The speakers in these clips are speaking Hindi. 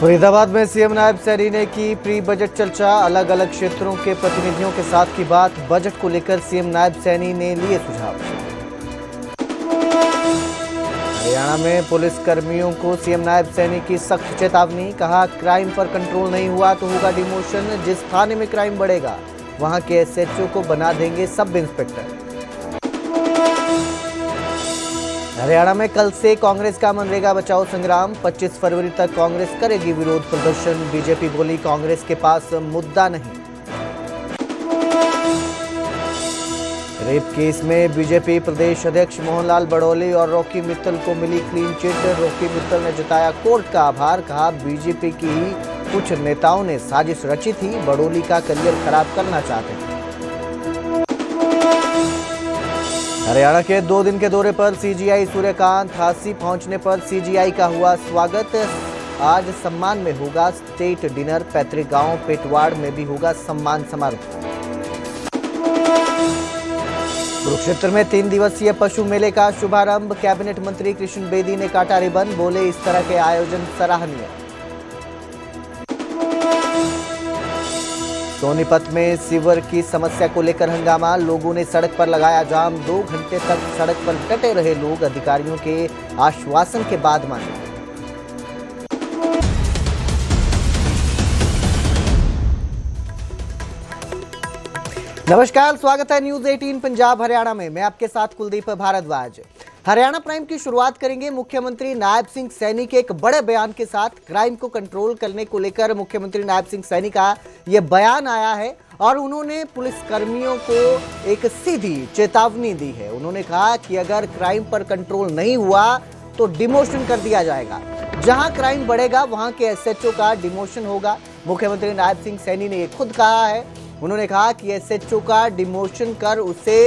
फरीदाबाद में सीएम नायब सैनी ने की प्री बजट चर्चा। अलग अलग क्षेत्रों के प्रतिनिधियों के साथ की बात। बजट को लेकर सीएम नायब सैनी ने लिए सुझाव। हरियाणा में पुलिस कर्मियों को सीएम नायब सैनी की सख्त चेतावनी। कहा, क्राइम पर कंट्रोल नहीं हुआ तो होगा डिमोशन। जिस थाने में क्राइम बढ़ेगा वहां के एसएचओ को बना देंगे सब इंस्पेक्टर। हरियाणा में कल से कांग्रेस का मनरेगा बचाओ संग्राम। 25 फरवरी तक कांग्रेस करेगी विरोध प्रदर्शन। बीजेपी बोली, कांग्रेस के पास मुद्दा नहीं। रेप केस में बीजेपी प्रदेश अध्यक्ष मोहनलाल बड़ौली और रॉकी मित्तल को मिली क्लीन चिट। रॉकी मित्तल ने जताया कोर्ट का आभार। कहा, बीजेपी की ही कुछ नेताओं ने साजिश रची थी, बड़ौली का करियर खराब करना चाहते थे। हरियाणा के 2 दिन के दौरे पर सीजीआई सूर्यकांत। हांसी पहुंचने पर सीजीआई का हुआ स्वागत। आज सम्मान में होगा स्टेट डिनर। पैतृक गांव पेटवाड़ में भी होगा सम्मान समारोह। कुरुक्षेत्र में 3 दिवसीय पशु मेले का शुभारंभ। कैबिनेट मंत्री कृष्ण बेदी ने काटा रिबन। बोले, इस तरह के आयोजन सराहनीय। सोनीपत में सीवर की समस्या को लेकर हंगामा। लोगों ने सड़क पर लगाया जाम। 2 घंटे तक सड़क पर डटे रहे लोग। अधिकारियों के आश्वासन के बाद माने। नमस्कार, स्वागत है न्यूज 18 पंजाब हरियाणा में। मैं आपके साथ कुलदीप भारद्वाज। हरियाणा प्राइम की शुरुआत करेंगे मुख्यमंत्री नायब सिंह सैनी के एक बड़े बयान के साथ। क्राइम को कंट्रोल करने को लेकर मुख्यमंत्री नायब सिंह सैनी का यह बयान आया है और उन्होंने पुलिस कर्मियों को एक सीधी चेतावनी दी है। उन्होंने कहा कि अगर क्राइम पर कंट्रोल नहीं हुआ तो डिमोशन कर दिया जाएगा। जहां क्राइम बढ़ेगा वहां के एसएचओ का डिमोशन होगा। मुख्यमंत्री नायब सिंह सैनी ने यह खुद कहा है। उन्होंने कहा कि एसएचओ का डिमोशन कर उसे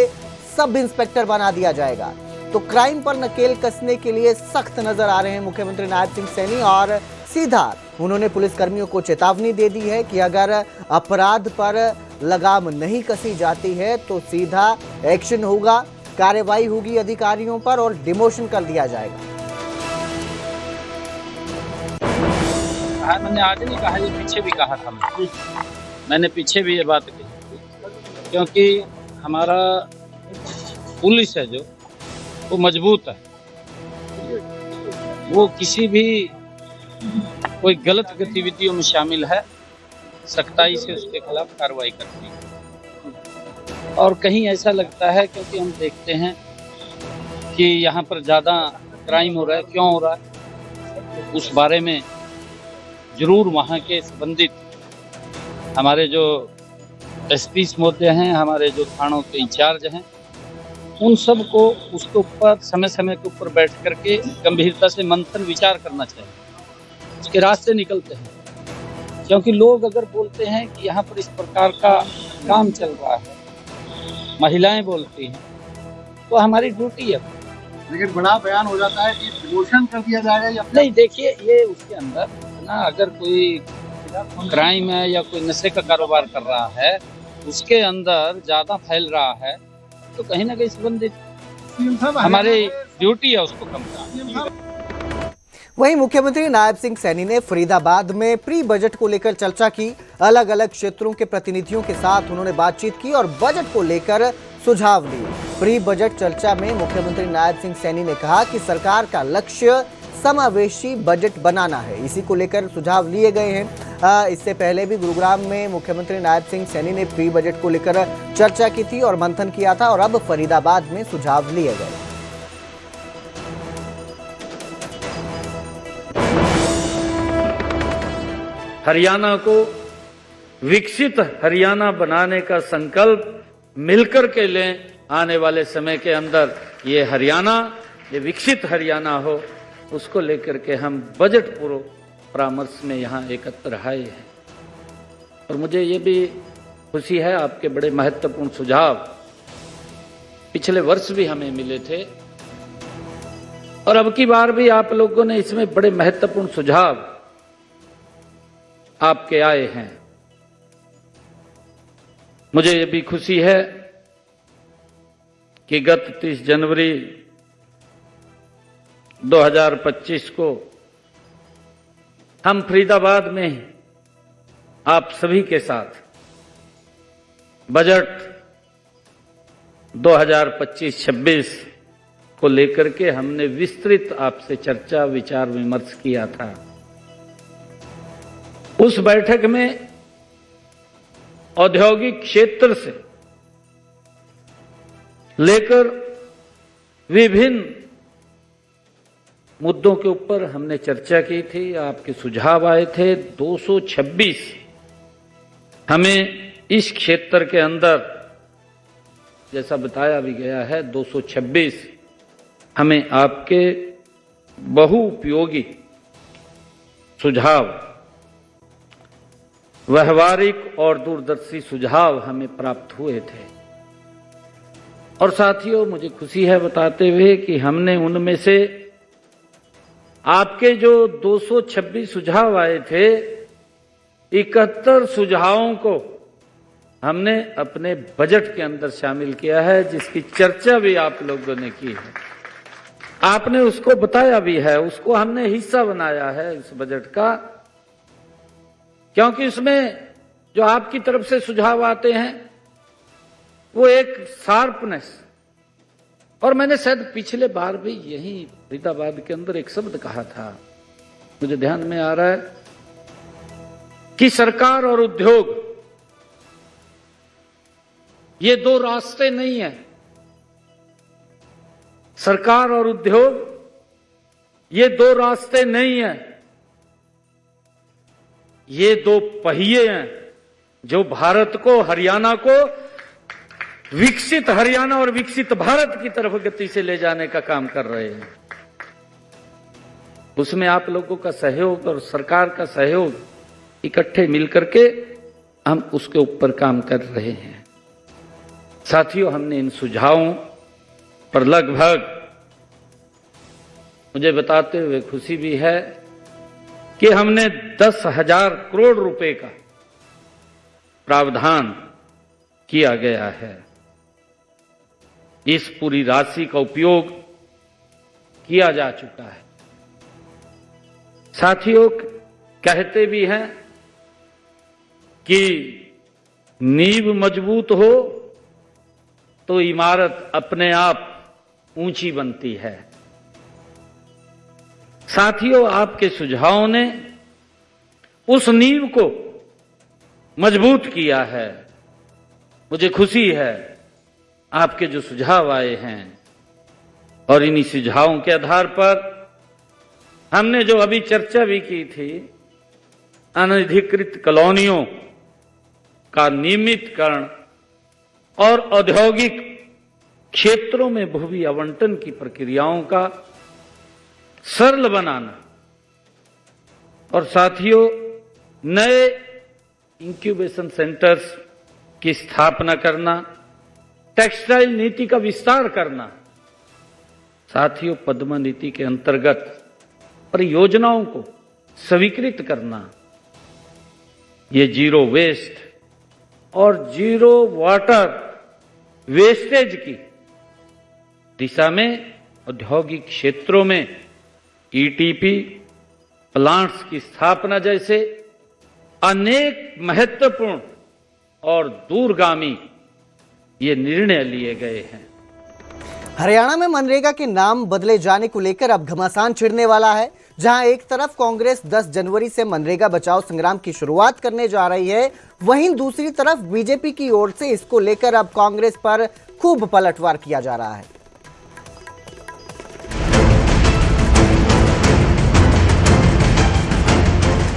सब इंस्पेक्टर बना दिया जाएगा। तो क्राइम पर नकेल कसने के लिए सख्त नजर आ रहे हैं मुख्यमंत्री नायब सिंह सैनी और सीधा उन्होंने पुलिसकर्मियों को चेतावनी दे दी है कि अगर अपराध पर लगाम नहीं कसी जाती है तो सीधा एक्शन होगा, कार्रवाई होगी अधिकारियों पर और डिमोशन कर दिया जाएगा। मैंने आज नहीं कहा, ये पीछे भी कहा था। मैंने पीछे भी ये बात की, क्योंकि हमारा पुलिस है जो वो मजबूत है। वो किसी भी कोई गलत गतिविधियों में शामिल है, सख्ताई से उसके खिलाफ कार्रवाई करती है। और कहीं ऐसा लगता है, क्योंकि हम देखते हैं कि यहाँ पर ज़्यादा क्राइम हो रहा है, क्यों हो रहा है, उस बारे में जरूर वहाँ के संबंधित हमारे जो एसपी महोदय हैं, हमारे जो थानों के इंचार्ज हैं, उन सब को उसके ऊपर समय समय के ऊपर बैठ करके गंभीरता से मंथन विचार करना चाहिए। उसके रास्ते निकलते हैं, क्योंकि लोग अगर बोलते हैं कि यहाँ पर इस प्रकार का काम चल रहा है, महिलाएं बोलती हैं, तो हमारी ड्यूटी है। लेकिन बड़ा बयान हो जाता है कि डिमोशन कर दिया जाएगा या नहीं। देखिए, ये उसके अंदर ना, अगर कोई क्राइम है या कोई नशे का कारोबार कर रहा है, उसके अंदर ज्यादा फैल रहा है, तो कहीं ना कहीं संबंधित हमारी ड्यूटी है उसको कम करना। वहीं मुख्यमंत्री नायब सिंह सैनी ने फरीदाबाद में प्री बजट को लेकर चर्चा की। अलग अलग क्षेत्रों के प्रतिनिधियों के साथ उन्होंने बातचीत की और बजट को लेकर सुझाव दिए। प्री बजट चर्चा में मुख्यमंत्री नायब सिंह सैनी ने कहा कि सरकार का लक्ष्य समावेशी बजट बनाना है। इसी को लेकर सुझाव लिए गए हैं। इससे पहले भी गुरुग्राम में मुख्यमंत्री नायब सिंह सैनी ने प्री बजट को लेकर चर्चा की थी और मंथन किया था और अब फरीदाबाद में सुझाव लिए गए। हरियाणा को विकसित हरियाणा बनाने का संकल्प मिलकर के लें। आने वाले समय के अंदर ये हरियाणा, ये विकसित हरियाणा हो, उसको लेकर के हम बजट पूर्व परामर्श में यहाँ एकत्र आए हैं। और मुझे ये भी खुशी है, आपके बड़े महत्वपूर्ण सुझाव पिछले वर्ष भी हमें मिले थे और अब की बार भी आप लोगों ने इसमें बड़े महत्वपूर्ण सुझाव आपके आए हैं। मुझे ये भी खुशी है कि गत 30 जनवरी 2025 को हम फरीदाबाद में आप सभी के साथ बजट 2025-26 को लेकर के हमने विस्तृत आपसे चर्चा विचार विमर्श किया था। उस बैठक में औद्योगिक क्षेत्र से लेकर विभिन्न मुद्दों के ऊपर हमने चर्चा की थी। आपके सुझाव आए थे। 226 हमें इस क्षेत्र के अंदर, जैसा बताया भी गया है, 226 हमें आपके बहुउपयोगी सुझाव, व्यवहारिक और दूरदर्शी सुझाव हमें प्राप्त हुए थे। और साथियों, मुझे खुशी है बताते हुए कि हमने उनमें से आपके जो 226 सुझाव आए थे, 71 सुझावों को हमने अपने बजट के अंदर शामिल किया है, जिसकी चर्चा भी आप लोगों ने की है। आपने उसको बताया भी है, उसको हमने हिस्सा बनाया है इस बजट का, क्योंकि उसमें जो आपकी तरफ से सुझाव आते हैं वो एक शार्पनेस, और मैंने शायद पिछले बार भी यही फरीदाबाद के अंदर एक शब्द कहा था, मुझे ध्यान में आ रहा है, कि सरकार और उद्योग ये दो रास्ते नहीं है। सरकार और उद्योग ये दो रास्ते नहीं है, ये दो पहिए हैं जो भारत को, हरियाणा को विकसित हरियाणा और विकसित भारत की तरफ गति से ले जाने का काम कर रहे हैं। उसमें आप लोगों का सहयोग और सरकार का सहयोग इकट्ठे मिलकर के हम उसके ऊपर काम कर रहे हैं। साथियों, हमने इन सुझावों पर लगभग, मुझे बताते हुए खुशी भी है कि हमने 10,000 करोड़ रुपए का प्रावधान किया गया है। इस पूरी राशि का उपयोग किया जा चुका है। साथियों, कहते भी हैं कि नींव मजबूत हो तो इमारत अपने आप ऊंची बनती है। साथियों, आपके सुझावों ने उस नींव को मजबूत किया है। मुझे खुशी है आपके जो सुझाव आए हैं, और इन्हीं सुझावों के आधार पर हमने जो अभी चर्चा भी की थी, अनधिकृत कॉलोनियों का नियमितकरण और औद्योगिक क्षेत्रों में भूमि आवंटन की प्रक्रियाओं का सरल बनाना, और साथियों, नए इंक्यूबेशन सेंटर्स की स्थापना करना, टेक्सटाइल नीति का विस्तार करना। साथियों, पद्म नीति के अंतर्गत परियोजनाओं को स्वीकृत करना, ये जीरो वेस्ट और जीरो वाटर वेस्टेज की दिशा में औद्योगिक क्षेत्रों में ईटीपी प्लांट्स की स्थापना जैसे अनेक महत्वपूर्ण और दूरगामी ये निर्णय लिए गए हैं। हरियाणा में मनरेगा के नाम बदले जाने को लेकर अब घमासान छिड़ने वाला है। जहां एक तरफ कांग्रेस 10 जनवरी से मनरेगा बचाओ संग्राम की शुरुआत करने जा रही है, वहीं दूसरी तरफ बीजेपी की ओर से इसको लेकर अब कांग्रेस पर खूब पलटवार किया जा रहा है।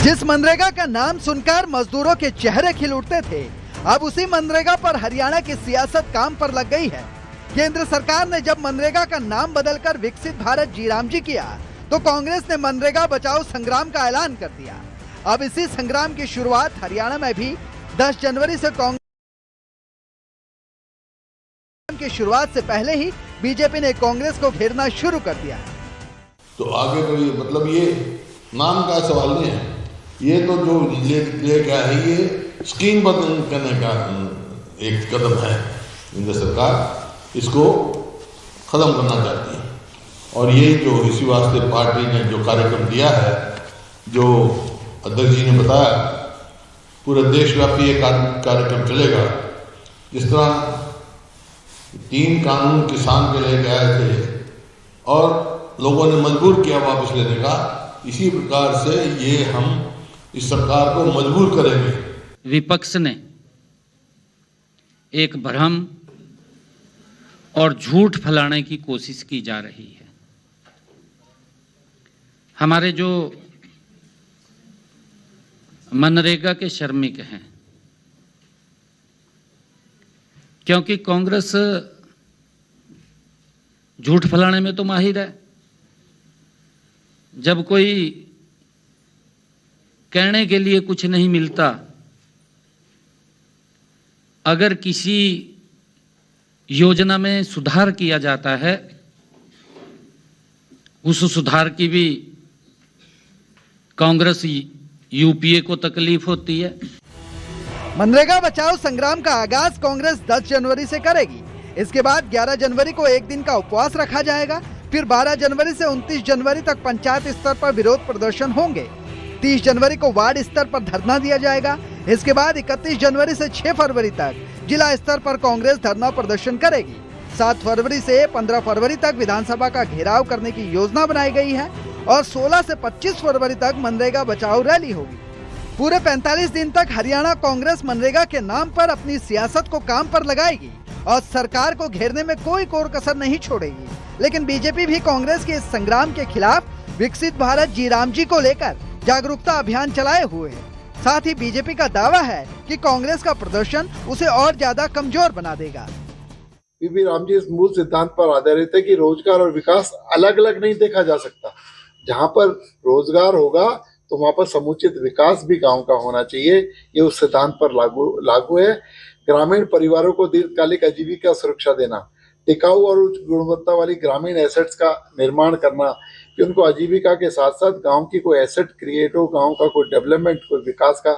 जिस मनरेगा का नाम सुनकर मजदूरों के चेहरे खिल उठते थे, अब उसी मनरेगा पर हरियाणा की सियासत काम पर लग गई है। केंद्र सरकार ने जब मनरेगा का नाम बदलकर विकसित भारत जीरामजी किया, तो कांग्रेस ने मनरेगा बचाओ संग्राम का ऐलान कर दिया। अब इसी संग्राम की शुरुआत हरियाणा में भी 10 जनवरी से कांग्रेस की शुरुआत से पहले ही बीजेपी ने कांग्रेस को घेरना शुरू कर दिया। तो आगे तो ये मतलब ये नाम का सवाल नहीं है, ये तो जो ले क्या है, ये स्कीम बदल करने का एक कदम है। केंद्र सरकार इसको खत्म करना चाहती है, और ये जो इसी वास्ते पार्टी ने जो कार्यक्रम दिया है, जो अध्यक्ष जी ने बताया, पूरे देशव्यापी ये कार्यक्रम चलेगा। जिस तरह 3 कानून किसान के लेके आए थे और लोगों ने मजबूर किया वापस लेने का, इसी प्रकार से ये हम इस सरकार को मजबूर करेंगे। विपक्ष ने एक भ्रम और झूठ फैलाने की कोशिश की जा रही है। हमारे जो मनरेगा के श्रमिक हैं, क्योंकि कांग्रेस झूठ फैलाने में तो माहिर है। जब कोई कहने के लिए कुछ नहीं मिलता, अगर किसी योजना में सुधार किया जाता है, उस सुधार की भी कांग्रेस यूपीए को तकलीफ होती है। मनरेगा बचाओ संग्राम का आगाज कांग्रेस 10 जनवरी से करेगी। इसके बाद 11 जनवरी को एक दिन का उपवास रखा जाएगा। फिर 12 जनवरी से 29 जनवरी तक पंचायत स्तर पर विरोध प्रदर्शन होंगे। 30 जनवरी को वार्ड स्तर पर धरना दिया जाएगा। इसके बाद 31 जनवरी से 6 फरवरी तक जिला स्तर पर कांग्रेस धरना प्रदर्शन करेगी। 7 फरवरी से 15 फरवरी तक विधानसभा का घेराव करने की योजना बनाई गई है और 16 से 25 फरवरी तक मनरेगा बचाओ रैली होगी। पूरे 45 दिन तक हरियाणा कांग्रेस मनरेगा के नाम पर अपनी सियासत को काम पर लगाएगी और सरकार को घेरने में कोई कोर कसर नहीं छोड़ेगी। लेकिन बीजेपी भी कांग्रेस के इस संग्राम के खिलाफ विकसित भारत जी राम जी को लेकर जागरूकता अभियान चलाए हुए है। साथ ही बीजेपी का दावा है कि कांग्रेस का प्रदर्शन उसे और ज्यादा कमजोर बना देगा। बीबी राम जी इस मूल सिद्धांत पर आधारित है कि रोजगार और विकास अलग अलग नहीं देखा जा सकता। जहाँ पर रोजगार होगा तो वहाँ पर समुचित विकास भी गांव का होना चाहिए। ये उस सिद्धांत पर लागू है। ग्रामीण परिवारों को दीर्घकालिक आजीविका सुरक्षा देना, टिकाऊ और उच्च गुणवत्ता वाली ग्रामीण एसेट्स का निर्माण करना कि उनको आजीविका के साथ साथ गांव की कोई एसेट क्रिएट हो, गांव का कोई डेवलपमेंट, कोई विकास का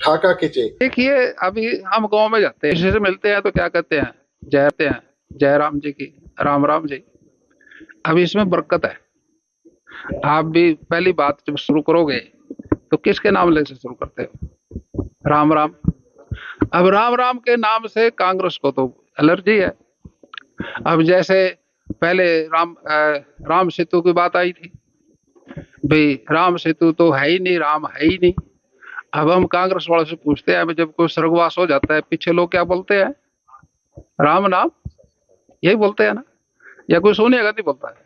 खाका खींचे। देखिए, अभी हम गांव में जाते हैं, किसी से मिलते हैं तो क्या कहते हैं, जय राम जी की, राम राम जी। अभी इसमें बरकत है। आप भी पहली बात जब शुरू करोगे तो किसके नाम ले से शुरू करते हो? राम राम। अब राम राम के नाम से कांग्रेस को तो एलर्जी है। अब जैसे पहले राम सेतु की बात आई थी, भाई राम सेतु तो है ही नहीं, राम है ही नहीं। अब हम कांग्रेस वालों से पूछते हैं, जब कोई स्वर्गवास हो जाता है, पीछे लोग क्या बोलते हैं? राम नाम, यही बोलते हैं ना? या कोई सोनिया गांधी बोलता है?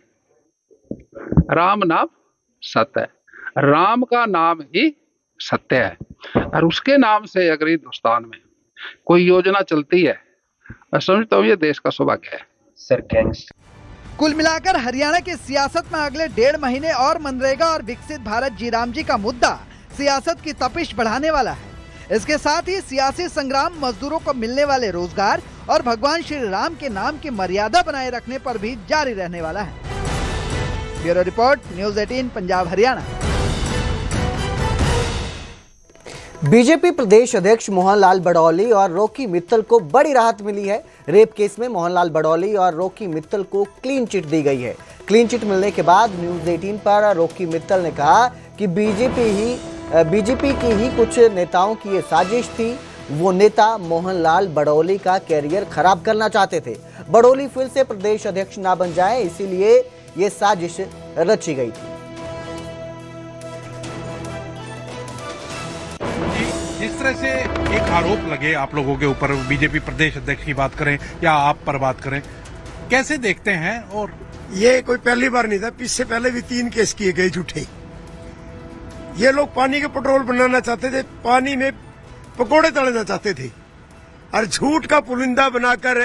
राम नाम सत्य है, राम का नाम ही सत्य है। और उसके नाम से अगर हिंदुस्तान में कोई योजना चलती है, मैं समझता हूँ ये देश का सौभाग्य है। कुल मिलाकर हरियाणा की सियासत में अगले 1.5 महीने और मनरेगा और विकसित भारत जी राम जी का मुद्दा सियासत की तपिश बढ़ाने वाला है। इसके साथ ही सियासी संग्राम, मजदूरों को मिलने वाले रोजगार और भगवान श्री राम के नाम की मर्यादा बनाए रखने पर भी जारी रहने वाला है। Bureau report, news 18 Punjab Haryana. BJP प्रदेश अध्यक्ष मोहनलाल बडौली और रॉकी मित्तल को बड़ी राहत मिली है। रेप केस में मोहनलाल बडौली और रॉकी मित्तल को क्लीन चिट दी गई है। क्लीन चिट मिलने के बाद न्यूज़ 18 पर रॉकी मित्तल ने कहा कि बीजेपी की ही कुछ नेताओं की ये साजिश थी। वो नेता मोहनलाल बडौली का कैरियर खराब करना चाहते थे। बडौली फिर से प्रदेश अध्यक्ष ना बन जाए, इसीलिए ये साजिश रची गई थी। जिस तरह से एक आरोप लगे आप लोगों के ऊपर, बीजेपी प्रदेश अध्यक्ष की बात करें या आप पर बात करें, कैसे देखते हैं? और ये कोई पहली बार नहीं था, इससे पहले भी 3 केस किए गए झूठे। ये लोग पानी के पेट्रोल बनाना चाहते थे, पानी में पकोड़े तलना चाहते थे और झूठ का पुलिंदा बनाकर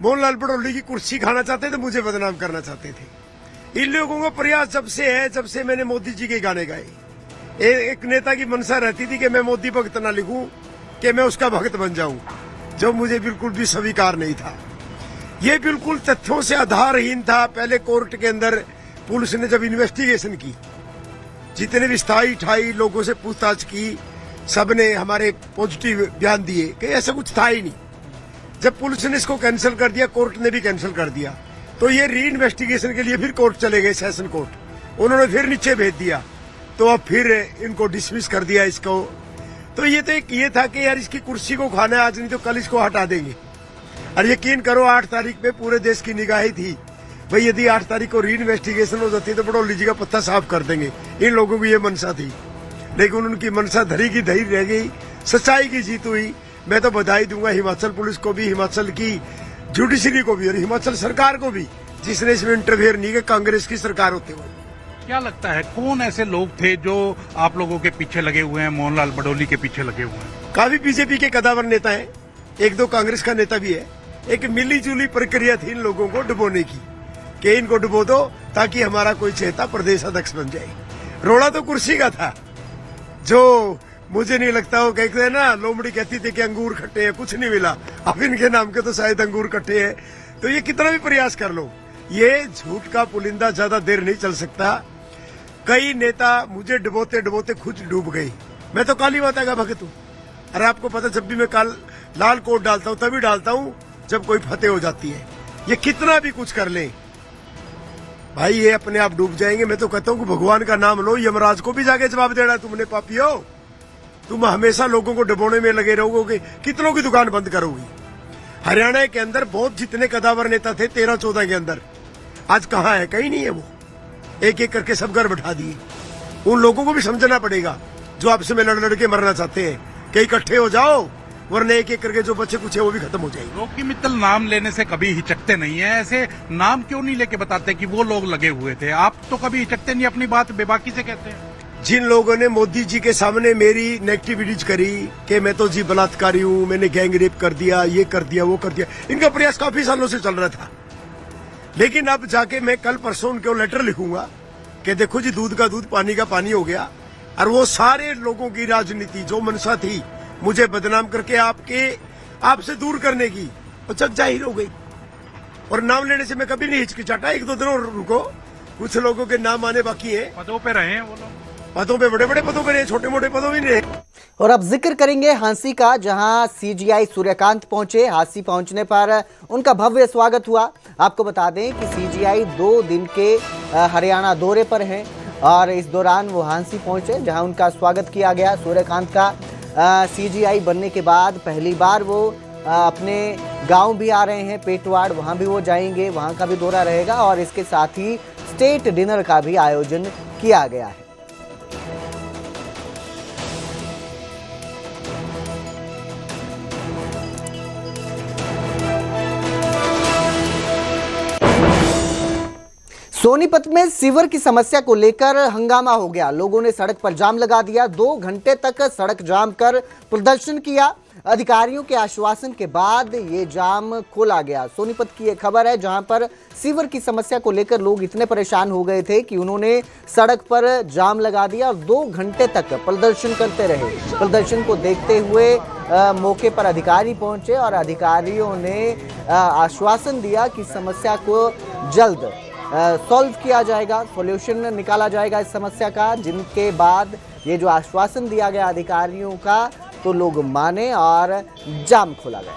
मोहनलाल बडौली की कुर्सी खाना चाहते थे, मुझे बदनाम करना चाहते थे। इन लोगों का प्रयास जब से है, जब से मैंने मोदी जी के गाने गाए। एक नेता की मनसा रहती थी कि मैं मोदी भक्त ना लिखूं, कि मैं उसका भक्त बन जाऊं, जो मुझे बिल्कुल भी स्वीकार नहीं था। ये बिल्कुल तथ्यों से आधारहीन था। पहले कोर्ट के अंदर पुलिस ने जब इन्वेस्टिगेशन की, जितने भी स्थायी ठाई लोगों से पूछताछ की, सबने हमारे पॉजिटिव बयान दिए कि ऐसा कुछ था ही नहीं। जब पुलिस ने इसको कैंसिल कर दिया, कोर्ट ने भी कैंसिल कर दिया, तो ये री इन्वेस्टिगेशन के लिए फिर कोर्ट चले गए, सेशन कोर्ट। उन्होंने फिर नीचे भेज दिया तो अब फिर इनको डिसमिस कर दिया इसको। तो ये तो एक ये था कि यार इसकी कुर्सी को खाना है आज, नहीं तो कल इसको हटा देंगे। और यकीन करो 8 तारीख पे पूरे देश की निगाहें थी भाई, यदि 8 तारीख को री इन्वेस्टिगेशन हो जाती है तो बड़ौली जी का पत्ता साफ कर देंगे। इन लोगों की ये मनसा थी, लेकिन उनकी मनसा धरी की धरी रह गई, सच्चाई की जीत हुई। मैं तो बधाई दूंगा हिमाचल पुलिस को भी, हिमाचल की जुडिशरी को भी और हिमाचल सरकार को भी, जिसने इसमें इंटरफेयर नहीं किया कांग्रेस की सरकार होते हुए। क्या लगता है कौन ऐसे लोग थे जो आप लोगों के पीछे लगे हुए हैं, मोहनलाल बडोली के पीछे लगे हुए हैं? काफी बीजेपी के कदावर नेता हैं, 1-2 कांग्रेस का नेता भी है। एक मिली जुली प्रक्रिया थी इन लोगों को डुबोने की, कि इनको डुबो दो ताकि हमारा कोई चेता प्रदेश अध्यक्ष बन जाए। रोड़ा तो कुर्सी का था, जो मुझे नहीं लगता वो कहते हैं ना, लोमड़ी कहती थी कि अंगूर खट्टे हैं, कुछ नहीं मिला। अब इनके नाम के तो शायद अंगूर खट्टे हैं। तो ये कितना भी प्रयास कर लो, ये झूठ का पुलिंदा ज्यादा देर नहीं चल सकता। कई नेता मुझे डुबोते डुबोते खुद डूब गई। मैं तो काली माता का भक्त हूँ। अरे आपको पता, जब भी मैं लाल कोट डालता हूँ तभी डालता हूँ जब कोई फतेह हो जाती है। ये कितना भी कुछ कर ले भाई, ये अपने आप डूब जाएंगे। मैं तो कहता हूँ कि भगवान का नाम लो, यमराज को भी जाके जवाब देना है, तुमने पापियो, तुम हमेशा लोगों को डुबोने में लगे रहोगे, कितनों की दुकान बंद करोगी। हरियाणा के अंदर बहुत जितने कदावर नेता थे 13-14 के अंदर, आज कहाँ है? कहीं नहीं है। वो एक एक करके सब घर बैठा दिए। उन लोगों को भी समझना पड़ेगा जो आपसे में लड़ लड़ के मरना चाहते हैं कि इकट्ठे हो जाओ, वरना एक एक करके जो बच्चे कुछ है वो भी खत्म हो जाएंगे। रॉकी मित्तल नाम लेने से कभी हिचकते नहीं है, ऐसे नाम क्यों नहीं लेके बताते कि वो लोग लगे हुए थे? आप तो कभी हिचकते नहीं, अपनी बात बेबाकी से कहते हैं। जिन लोगों ने मोदी जी के सामने मेरी नेगेटिविटीज करी कि मैं तो जी बलात्कारी हूँ, मैंने गैंग रेप कर दिया, ये कर दिया, वो कर दिया, इनका प्रयास काफी सालों से चल रहा था। लेकिन अब जाके मैं कल परसों उनको लेटर लिखूंगा कि देखो जी, दूध का दूध पानी का पानी हो गया। और वो सारे लोगों की राजनीति जो मनसा थी मुझे बदनाम करके आपसे दूर करने की, वो जग जाहिर हो गई। और नाम लेने से मैं कभी नहीं हिचकिचाता। 1-2 दिन और रुको, कुछ लोगों के नाम आने बाकी है। पदों पे रहे हैं वो लोग, पदों पे बड़े बड़े पदों पे रहे, छोटे मोटे पदों में नहीं रहे। और अब जिक्र करेंगे हांसी का, जहां सीजीआई सूर्यकांत पहुंचे। हांसी पहुंचने पर उनका भव्य स्वागत हुआ। आपको बता दें कि सीजीआई 2 दिन के हरियाणा दौरे पर हैं और इस दौरान वो हांसी पहुंचे, जहां उनका स्वागत किया गया। सूर्यकांत का सीजीआई बनने के बाद पहली बार वो अपने गांव भी आ रहे हैं, पेटवाड़, वहां भी वो जाएंगे, वहां का भी दौरा रहेगा और इसके साथ ही स्टेट डिनर का भी आयोजन किया गया है। सोनीपत में सीवर की समस्या को लेकर हंगामा हो गया। लोगों ने सड़क पर जाम लगा दिया। 2 घंटे तक सड़क जाम कर प्रदर्शन किया। अधिकारियों के आश्वासन के बाद ये जाम खोला गया। सोनीपत की एक खबर है, जहां पर सीवर की समस्या को लेकर लोग इतने परेशान हो गए थे कि उन्होंने सड़क पर जाम लगा दिया और 2 घंटे तक प्रदर्शन करते रहे। प्रदर्शन को देखते हुए मौके पर अधिकारी पहुंचे और अधिकारियों ने आश्वासन दिया कि समस्या को जल्द सॉल्व किया जाएगा, सॉल्यूशन निकाला जाएगा इस समस्या का। जिनके बाद ये जो आश्वासन दिया गया अधिकारियों का, तो लोग माने और जाम खोला गया।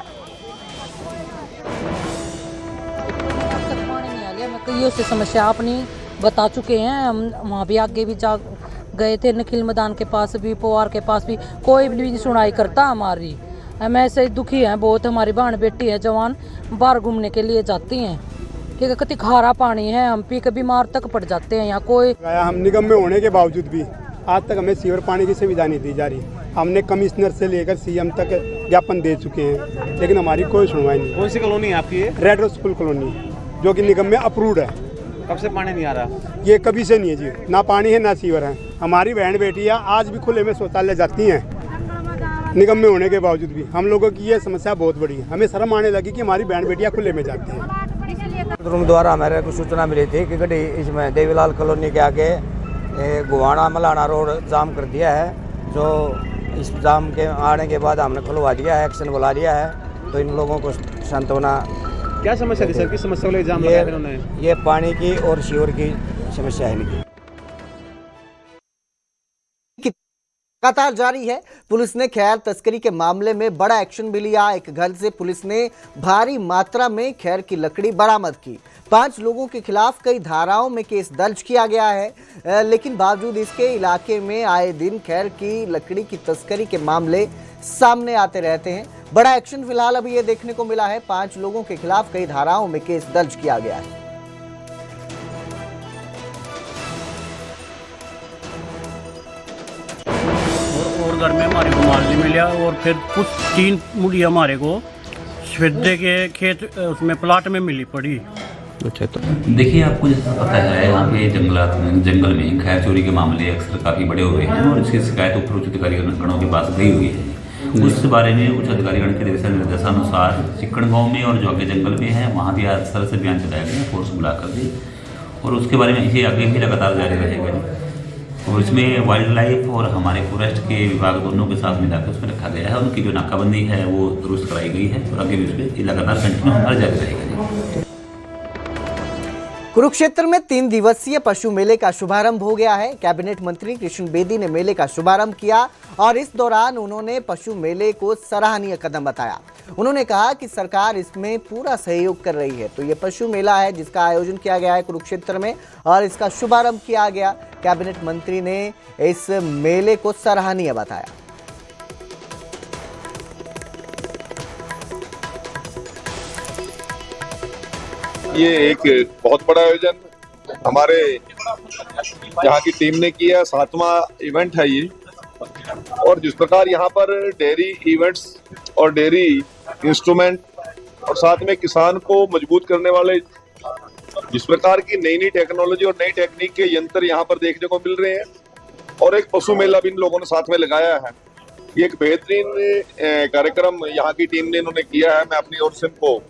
अब तक पानी नहीं आ गया। मैं कईयों से समस्या अपनी बता चुके हैं। हम वहाँ भी आगे भी जा गए थे, निखिल मैदान के पास भी, पवार के पास भी, कोई भी सुनाई करता हमारी। हम ऐसे दुखी हैं बहुत। हमारी बहन बेटी है जवान, बाहर घूमने के लिए जाती हैं कि कितनी खारा पानी है, हम पी के बीमार तक पड़ जाते हैं। यहाँ कोई हम निगम में होने के बावजूद भी आज तक हमें सीवर पानी की सुविधा नहीं दी जा रही। हमने कमिश्नर से लेकर सीएम तक ज्ञापन दे चुके हैं, लेकिन हमारी कोई सुनवाई नहीं। कौन सी कॉलोनी है आपकी? रेड रोज स्कूल कॉलोनी, जो कि निगम में अप्रूव्ड है। कब से पानी नहीं आ रहा? ये कभी से नहीं है जी, ना पानी है ना सीवर है। हमारी बहन बेटियाँ आज भी खुले में शौचालय जाती हैं निगम में होने के बावजूद भी। हम लोगों की ये समस्या बहुत बड़ी है। हमें शर्म आने लगी कि हमारी बहन बेटियाँ खुले में जाती हैं। रूम द्वारा हमारे को सूचना मिली थी कि गड्डी इसमें देवीलाल कॉलोनी के आगे गुवाना मलाना रोड जाम कर दिया है। जो इस जाम के आने के बाद हमने खुलवा दिया है, एक्शन बुला दिया है। तो इन लोगों को सांत्वना। क्या समस्या थी सर? किस समस्या को लेकर जाम लगाया इन्होंने? ये पानी की और सीवर की समस्या है। लगातार जारी है। पुलिस ने खैर तस्करी के मामले में बड़ा एक्शन भी लिया। एक घर से पुलिस ने भारी मात्रा में खैर की लकड़ी बरामद की। 5 लोगों के खिलाफ कई धाराओं में केस दर्ज किया गया है, लेकिन बावजूद इसके इलाके में आए दिन खैर की लकड़ी की तस्करी के मामले सामने आते रहते हैं। बड़ा एक्शन फिलहाल अभी ये देखने को मिला है। 5 लोगों के खिलाफ कई धाराओं में केस दर्ज किया गया है। और घर में हमारे को माल नहीं मिला और फिर कुछ 3 मुड़ी हमारे को स्वेदे के खेत उसमें प्लाट में मिली पड़ी। अच्छा, तो देखिए आपको जैसा पता है यहाँ पे जंगल में खैर चोरी के मामले अक्सर काफ़ी बड़े हुए हैं और इसकी शिकायत ऊपर उच्च अधिकारीगणों के पास गई हुई है। उस बारे में उच्च अधिकारीगण के निर्देशानुसार चिक्कड़ गाँव में और जो आगे जंगल में है वहाँ भी आज तरह से अभियान चलाया गया, फोर्स बुला कर दी और उसके बारे में ये आगे भी लगातार जारी रहेगा। और इसमें वाइल्ड लाइफ और हमारे फॉरेस्ट के विभाग दोनों के साथ मिलाकर उसमें रखा गया है। उनकी जो नाकाबंदी है वो दुरुस्त कराई गई है और आगे भी उसमें लगातार कंटिन्यू हमारा जारी रहेगा। कुरुक्षेत्र में 3 दिवसीय पशु मेले का शुभारंभ हो गया है। कैबिनेट मंत्री कृष्ण बेदी ने मेले का शुभारंभ किया और इस दौरान उन्होंने पशु मेले को सराहनीय कदम बताया। उन्होंने कहा कि सरकार इसमें पूरा सहयोग कर रही है। तो ये पशु मेला है जिसका आयोजन किया गया है कुरुक्षेत्र में और इसका शुभारंभ किया गया। कैबिनेट मंत्री ने इस मेले को सराहनीय बताया। ये एक बहुत बड़ा आयोजन हमारे यहाँ की टीम ने किया। 7वां इवेंट है ये और जिस प्रकार यहाँ पर डेयरी इवेंट्स और डेयरी इंस्ट्रूमेंट और साथ में किसान को मजबूत करने वाले जिस प्रकार की नई नई टेक्नोलॉजी और नई टेक्निक के यंत्र यहाँ पर देखने को मिल रहे हैं और एक पशु मेला भी इन लोगों ने साथ में लगाया है। ये एक बेहतरीन कार्यक्रम यहाँ की टीम ने इन्होंने किया है। मैं अपनी ओर से इनको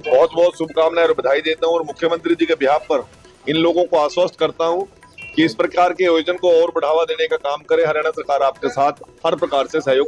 बहुत बहुत शुभकामनाएं और बधाई देता हूँ और मुख्यमंत्री जी के बिहाफ पर इन लोगों को आश्वस्त करता हूँ कि इस प्रकार के आयोजन को और बढ़ावा देने का काम करे। हरियाणा सरकार आपके साथ हर प्रकार से सहयोग